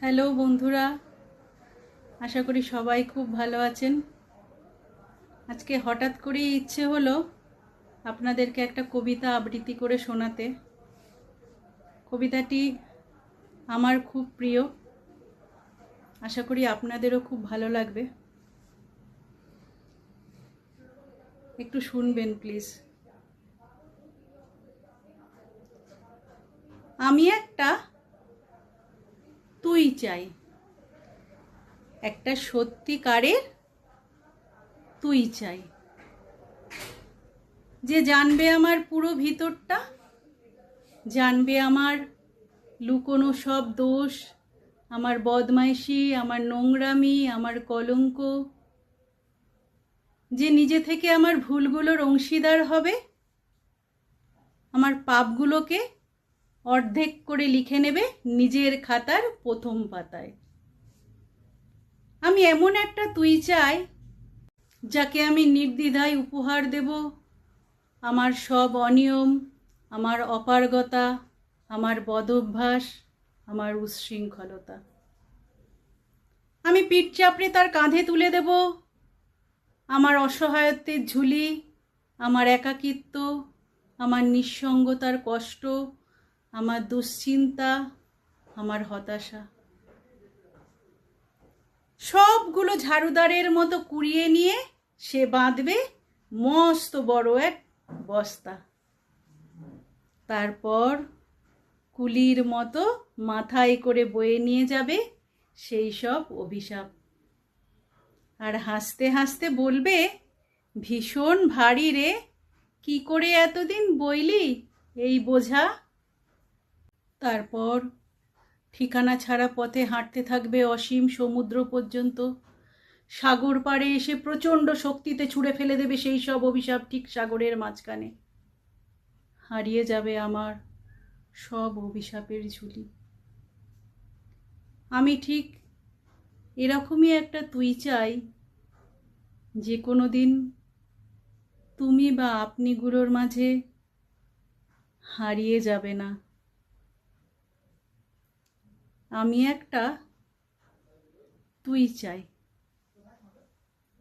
Hello বন্ধুরা, আশা করি সবাই খুব ভালো আছেন। আজকে হঠাৎ করেই ইচ্ছে হলো আপনাদেরকে একটা কবিতা আবৃত্তি করে শোনাতে। কবিতাটি আমার খুব প্রিয়, আশা করি আপনাদেরও খুব ভালো লাগবে। একটু শুনবেন প্লিজ। আমি একটা তুই চাই, একটা সত্যিকারের তুই চাই, যে জানবে আমার পুরো ভিতরটা, জানবে আমার লুকোনো সব দোষ, আমার বদমাইশি, আমার নোংরামি, আমার কলঙ্ক, যে নিজে থেকে আমার ভুলগুলোর অংশীদার হবে, আমার পাপগুলোকে অর্ধেক করে লিখে নেবে নিজের খাতার প্রথম পাতায়। আমি এমন একটা তুই চাই, যাকে আমি নির্দ্বিধায় উপহার দেব আমার সব অনিয়ম, আমার অপারগতা, আমার বদভ্যাস, আমার উচ্ছৃঙ্খলতা। আমি পিঠ চাপড়ে তার কাঁধে তুলে দেব আমার অসহায়ত্বের ঝুলি, আমার একাকিত্ব, আমার নিঃসঙ্গতার কষ্ট, আমার দুশ্চিন্তা, আমার হতাশা। সবগুলো ঝাড়ুদারের মতো কুড়িয়ে নিয়ে সে বাঁধবে মস্ত বড় এক বস্তা। তারপর কুলির মতো মাথায় করে বয়ে নিয়ে যাবে সেই সব অভিশাপ, আর হাসতে হাসতে বলবে, ভীষণ ভারী রে, কি করে এতদিন বইলি এই বোঝা। তারপর ঠিকানা ছাড়া পথে হাঁটতে থাকবে অসীম সমুদ্র পর্যন্ত। সাগর পাড়ে এসে প্রচণ্ড শক্তিতে ছুঁড়ে ফেলে দেবে সেই সব অভিশাপ ঠিক সাগরের মাঝখানে। হারিয়ে যাবে আমার সব অভিশাপের ঝুলি। আমি ঠিক এরকমই একটা তুই চাই, যে কোনো দিন তুমি বা আপনিগুলোর মাঝে হারিয়ে যাবে না। আমি একটা তুই চাই।